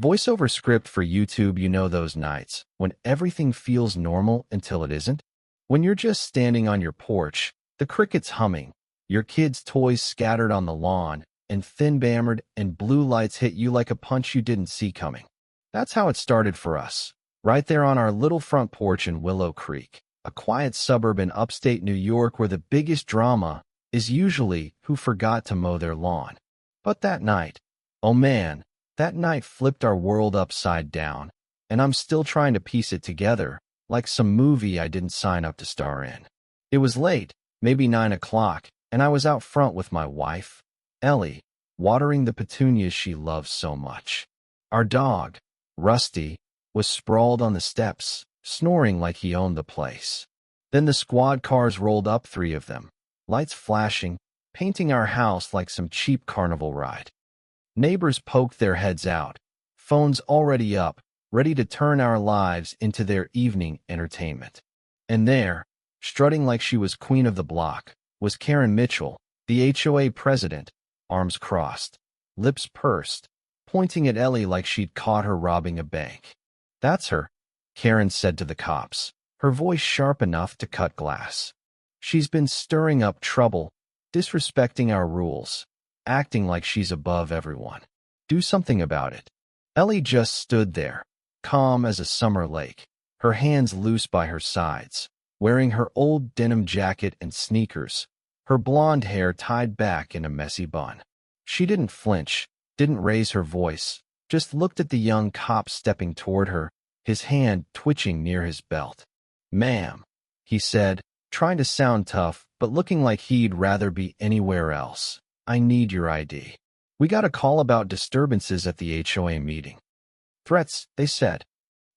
Voiceover script for YouTube. You know those nights when everything feels normal until it isn't? When you're just standing on your porch, the crickets humming, your kids' toys scattered on the lawn, and thin bammered and blue lights hit you like a punch you didn't see coming. That's how it started for us, right there on our little front porch in Willow Creek, a quiet suburb in upstate New York where the biggest drama is usually who forgot to mow their lawn. But that night, oh man, that night flipped our world upside down, and I'm still trying to piece it together, like some movie I didn't sign up to star in. It was late, maybe 9 o'clock, and I was out front with my wife, Ellie, watering the petunias she loves so much. Our dog, Rusty, was sprawled on the steps, snoring like he owned the place. Then the squad cars rolled up, 3 of them, lights flashing, painting our house like some cheap carnival ride. Neighbors poked their heads out, phones already up, ready to turn our lives into their evening entertainment. And there, strutting like she was queen of the block, was Karen Mitchell, the HOA president, arms crossed, lips pursed, pointing at Ellie like she'd caught her robbing a bank. "That's her," Karen said to the cops, her voice sharp enough to cut glass. "She's been stirring up trouble, disrespecting our rules, acting like she's above everyone. Do something about it." Ellie just stood there, calm as a summer lake, her hands loose by her sides, wearing her old denim jacket and sneakers, her blonde hair tied back in a messy bun. She didn't flinch, didn't raise her voice, just looked at the young cop stepping toward her, his hand twitching near his belt. "Ma'am," he said, trying to sound tough, but looking like he'd rather be anywhere else. "I need your ID. We got a call about disturbances at the HOA meeting." "Threats," they said.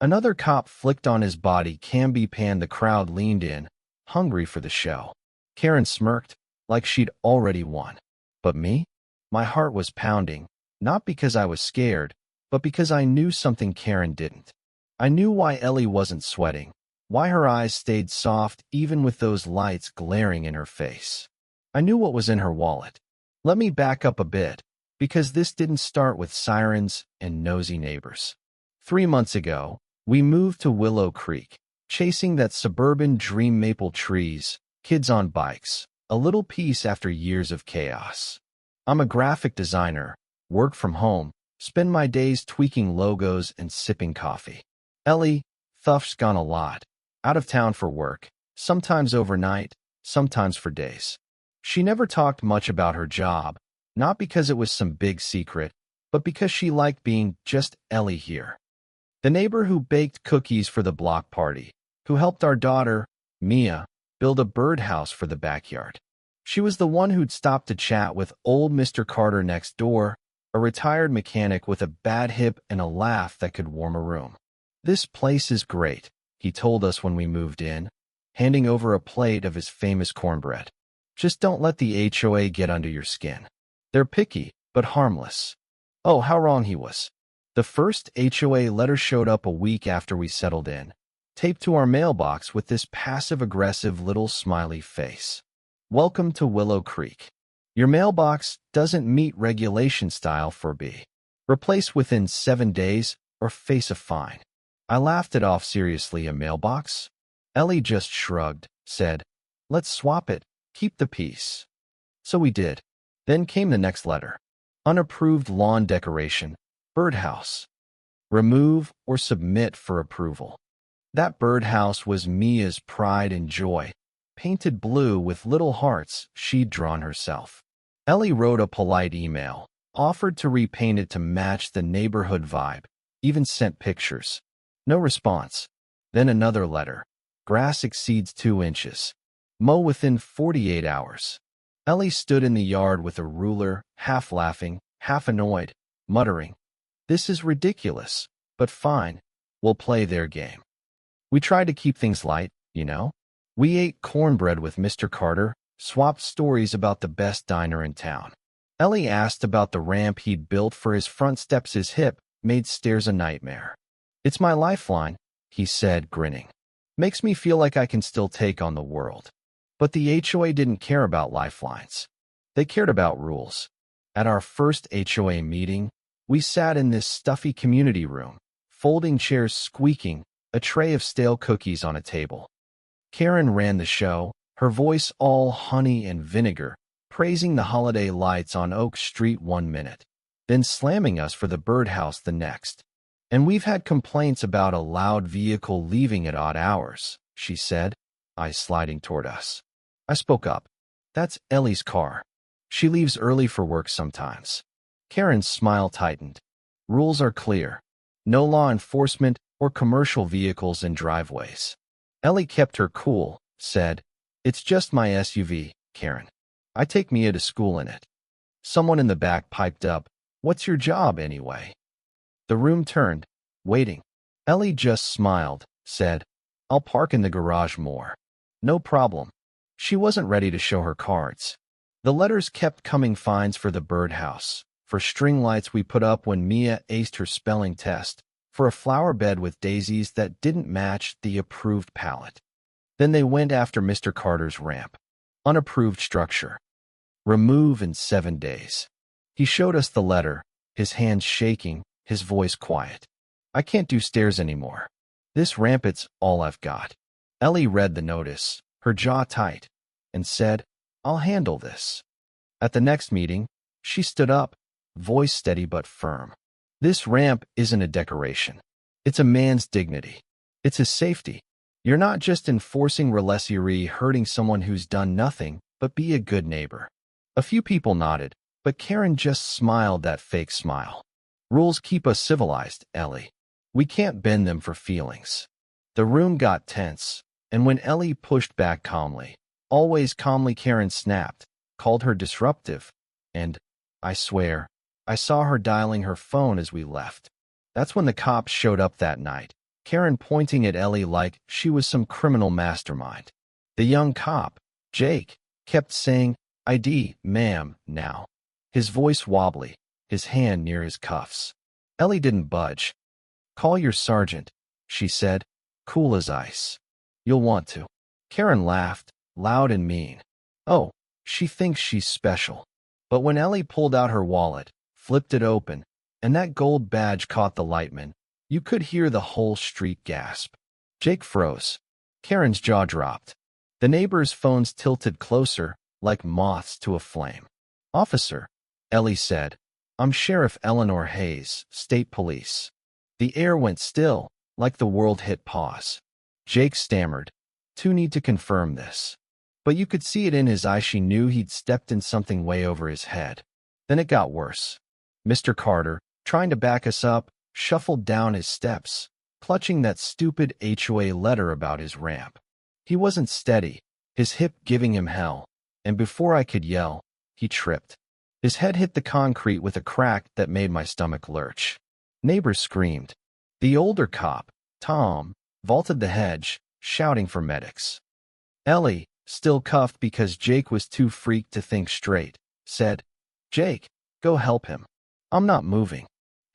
Another cop flicked on his body cam pan. The crowd leaned in, hungry for the show. Karen smirked, like she'd already won. But me? My heart was pounding, not because I was scared, but because I knew something Karen didn't. I knew why Ellie wasn't sweating, why her eyes stayed soft even with those lights glaring in her face. I knew what was in her wallet. Let me back up a bit, because this didn't start with sirens and nosy neighbors. 3 months ago, we moved to Willow Creek, chasing that suburban dream, maple trees, kids on bikes, a little peace after years of chaos. I'm a graphic designer, work from home, spend my days tweaking logos and sipping coffee. Ellie, Thuff's gone a lot, out of town for work, sometimes overnight, sometimes for days. She never talked much about her job, not because it was some big secret, but because she liked being just Ellie here. The neighbor who baked cookies for the block party, who helped our daughter, Mia, build a birdhouse for the backyard. She was the one who'd stop to chat with old Mr. Carter next door, a retired mechanic with a bad hip and a laugh that could warm a room. "This place is great," he told us when we moved in, handing over a plate of his famous cornbread. "Just don't let the HOA get under your skin. They're picky, but harmless." Oh, how wrong he was. The first HOA letter showed up a week after we settled in, taped to our mailbox with this passive-aggressive little smiley face. "Welcome to Willow Creek. Your mailbox doesn't meet regulation style for B. Replace within 7 days or face a fine." I laughed it off. "Seriously, a mailbox?" Ellie just shrugged, said, "Let's swap it, keep the peace." So we did. Then came the next letter. Unapproved lawn decoration, birdhouse. Remove or submit for approval. That birdhouse was Mia's pride and joy, painted blue with little hearts she'd drawn herself. Ellie wrote a polite email, offered to repaint it to match the neighborhood vibe, even sent pictures. No response. Then another letter. Grass exceeds 2 inches. Mow within 48 hours. Ellie stood in the yard with a ruler, half laughing, half annoyed, muttering, "This is ridiculous, but fine, we'll play their game." We tried to keep things light, you know. We ate cornbread with Mr. Carter, swapped stories about the best diner in town. Ellie asked about the ramp he'd built for his front steps. His hip made stairs a nightmare. "It's my lifeline," he said, grinning. "Makes me feel like I can still take on the world." But the HOA didn't care about lifelines. They cared about rules. At our first HOA meeting, We sat in this stuffy community room, folding chairs squeaking, a tray of stale cookies on a table. Karen ran the show, her voice all honey and vinegar, praising the holiday lights on Oak Street 1 minute, then slamming us for the birdhouse the next. And we've had complaints about a loud vehicle leaving at odd hours, she said, eyes sliding toward us. I spoke up. That's Ellie's car. She leaves early for work sometimes. Karen's smile tightened. Rules are clear. No law enforcement or commercial vehicles in driveways. Ellie kept her cool, said, It's just my SUV, Karen. I take Mia to school in it. Someone in the back piped up, What's your job, anyway? The room turned, waiting. Ellie just smiled, said, I'll park in the garage more. No problem. She wasn't ready to show her cards. The letters kept coming: fines for the birdhouse, for string lights we put up when Mia aced her spelling test, for a flower bed with daisies that didn't match the approved palette. Then they went after Mr. Carter's ramp. Unapproved structure. Remove in 7 days. He showed us the letter, his hands shaking, his voice quiet. I can't do stairs anymore. This ramp, it's all I've got. Ellie read the notice, her jaw tight, and said, I'll handle this. At the next meeting, she stood up, voice steady but firm. This ramp isn't a decoration. It's a man's dignity. It's his safety. You're not just enforcing relesserie, hurting someone who's done nothing, but be a good neighbor. A few people nodded, but Karen just smiled that fake smile. Rules keep us civilized, Ellie. We can't bend them for feelings. The room got tense, and when Ellie pushed back calmly, always calmly, Karen snapped, called her disruptive, and, I swear, I saw her dialing her phone as we left. That's when the cops showed up that night, Karen pointing at Ellie like she was some criminal mastermind. The young cop, Jake, kept saying, ID, ma'am, now. His voice wobbly, his hand near his cuffs. Ellie didn't budge. Call your sergeant, she said, cool as ice. You'll want to. Karen laughed, loud and mean. Oh, she thinks she's special. But when Ellie pulled out her wallet, flipped it open, and that gold badge caught the lightman, you could hear the whole street gasp. Jake froze. Karen's jaw dropped. The neighbors' phones tilted closer, like moths to a flame. Officer, Ellie said, I'm Sheriff Eleanor Hayes, State Police. The air went still, like the world hit pause. Jake stammered, Too need to confirm this. But you could see it in his eye. She knew he'd stepped in something way over his head. Then it got worse. Mr. Carter, trying to back us up, shuffled down his steps, clutching that stupid HOA letter about his ramp. He wasn't steady, his hip giving him hell, and before I could yell, he tripped. His head hit the concrete with a crack that made my stomach lurch. Neighbors screamed. The older cop, Tom, vaulted the hedge, shouting for medics. Ellie, still cuffed because Jake was too freaked to think straight, said, Jake, go help him. I'm not moving.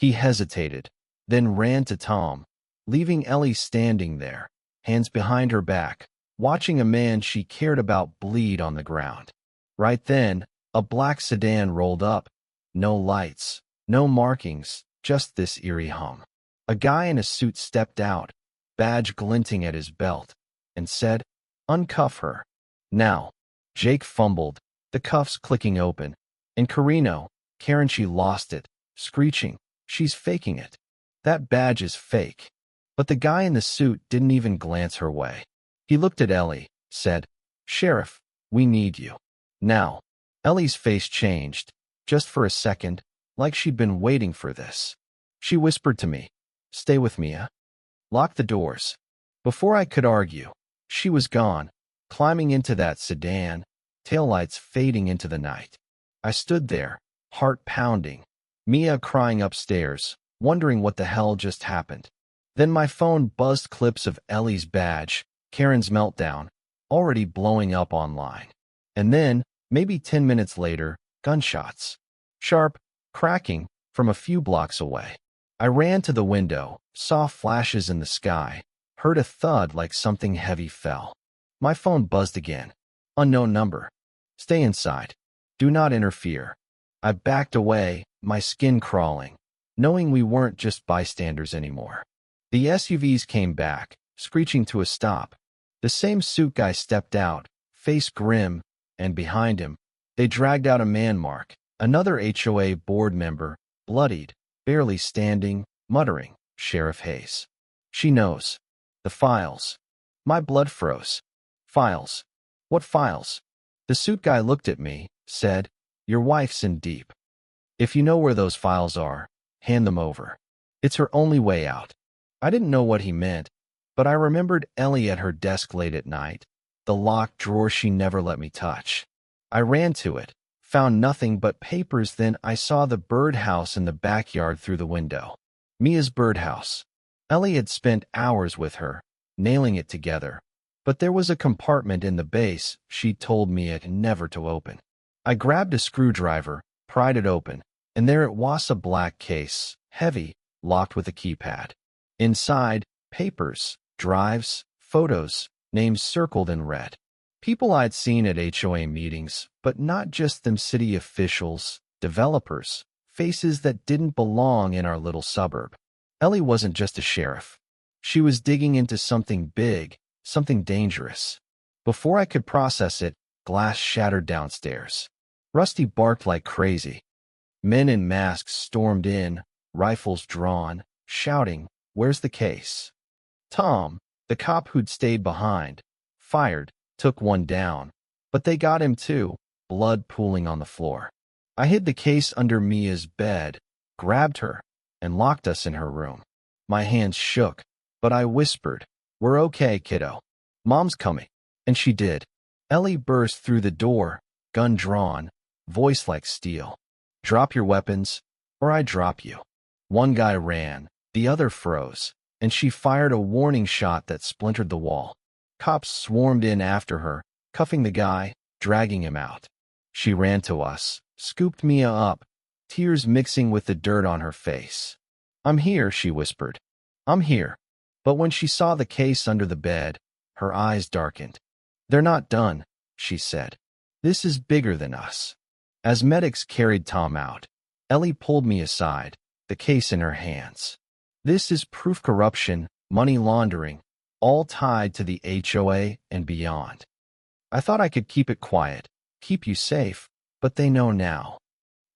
He hesitated, then ran to Tom, leaving Ellie standing there, hands behind her back, watching a man she cared about bleed on the ground. Right then, a black sedan rolled up. No lights, no markings, just this eerie hum. A guy in a suit stepped out, badge glinting at his belt, and said, Uncuff her. Now. Jake fumbled, the cuffs clicking open. And Carino, Karen, she lost it, screeching, She's faking it. That badge is fake. But the guy in the suit didn't even glance her way. He looked at Ellie, said, Sheriff, we need you. Now. Ellie's face changed, just for a second, like she'd been waiting for this. She whispered to me, Stay with Mia. Lock the doors. Before I could argue, she was gone, climbing into that sedan, taillights fading into the night. I stood there, heart pounding, Mia crying upstairs, wondering what the hell just happened. Then my phone buzzed clips of Ellie's badge, Karen's meltdown, already blowing up online. And then, maybe 10 minutes later, gunshots. Sharp, cracking, from a few blocks away. I ran to the window, saw flashes in the sky, heard a thud like something heavy fell. My phone buzzed again. Unknown number. Stay inside. Do not interfere. I backed away, my skin crawling. knowing we weren't just bystanders anymore. The SUVs came back, screeching to a stop. The same suit guy stepped out, face grim, and behind him, they dragged out a man Mark, another HOA board member, bloodied, barely standing, muttering, "Sheriff Hayes. She knows. The files." My blood froze. Files. What files? The suit guy looked at me, said, "Your wife's in deep. If you know where those files are, hand them over. It's her only way out." I didn't know what he meant, but I remembered Ellie at her desk late at night, the locked drawer she never let me touch. I ran to it, found nothing but papers. Then I saw the birdhouse in the backyard through the window. Mia's birdhouse. Ellie had spent hours with her, nailing it together, but there was a compartment in the base she'd told Mia never to open. I grabbed a screwdriver, pried it open, and there it was, a black case, heavy, locked with a keypad. Inside, papers, drives, photos, names circled in red. People I'd seen at HOA meetings, but not just them, city officials, developers, faces that didn't belong in our little suburb. Ellie wasn't just a sheriff. She was digging into something big, something dangerous. Before I could process it, glass shattered downstairs. Rusty barked like crazy. Men in masks stormed in, rifles drawn, shouting, "Where's the case?" Tom, the cop who'd stayed behind, fired, took one down, but they got him too, blood pooling on the floor. I hid the case under Mia's bed, grabbed her, and locked us in her room. My hands shook, but I whispered, "We're okay, kiddo. Mom's coming." And she did. Ellie burst through the door, gun drawn, voice like steel. "Drop your weapons, or I drop you." One guy ran, the other froze, and she fired a warning shot that splintered the wall. Cops swarmed in after her, cuffing the guy, dragging him out. She ran to us, scooped Mia up, tears mixing with the dirt on her face. "I'm here," she whispered. "I'm here." But when she saw the case under the bed, her eyes darkened. "They're not done," she said. "This is bigger than us." As medics carried Tom out, Ellie pulled me aside, the case in her hands. "This is proof corruption, money laundering, all tied to the HOA and beyond. I thought I could keep it quiet, keep you safe, but they know now."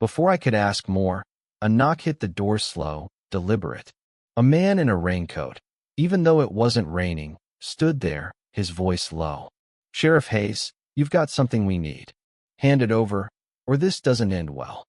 Before I could ask more, a knock hit the door, slow, deliberate. A man in a raincoat, even though it wasn't raining, stood there, his voice low. "Sheriff Hayes, you've got something we need. Hand it over, or this doesn't end well."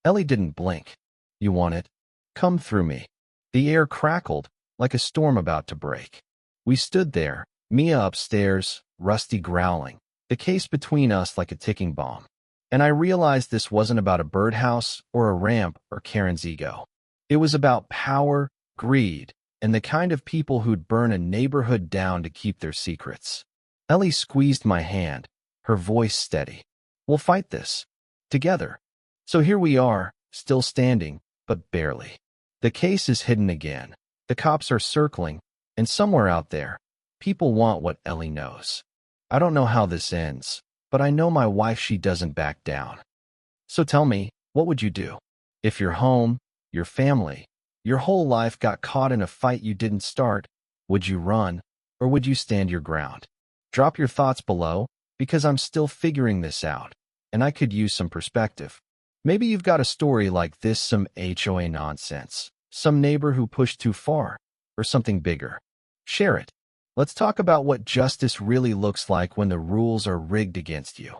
Ellie didn't blink. "You want it? Come through me." The air crackled, like a storm about to break. We stood there, Mia upstairs, Rusty growling, the case between us like a ticking bomb. And I realized this wasn't about a birdhouse or a ramp or Karen's ego. It was about power, greed, and the kind of people who'd burn a neighborhood down to keep their secrets. Ellie squeezed my hand, her voice steady. "We'll fight this. Together." So here we are, still standing, but barely. The case is hidden again. The cops are circling, and somewhere out there, people want what Ellie knows. I don't know how this ends, but I know my wife, she doesn't back down. So tell me, what would you do? If your home, your family, your whole life got caught in a fight you didn't start, would you run, or would you stand your ground? Drop your thoughts below, because I'm still figuring this out, and I could use some perspective. Maybe you've got a story like this, some HOA nonsense, some neighbor who pushed too far, or something bigger. Share it. Let's talk about what justice really looks like when the rules are rigged against you.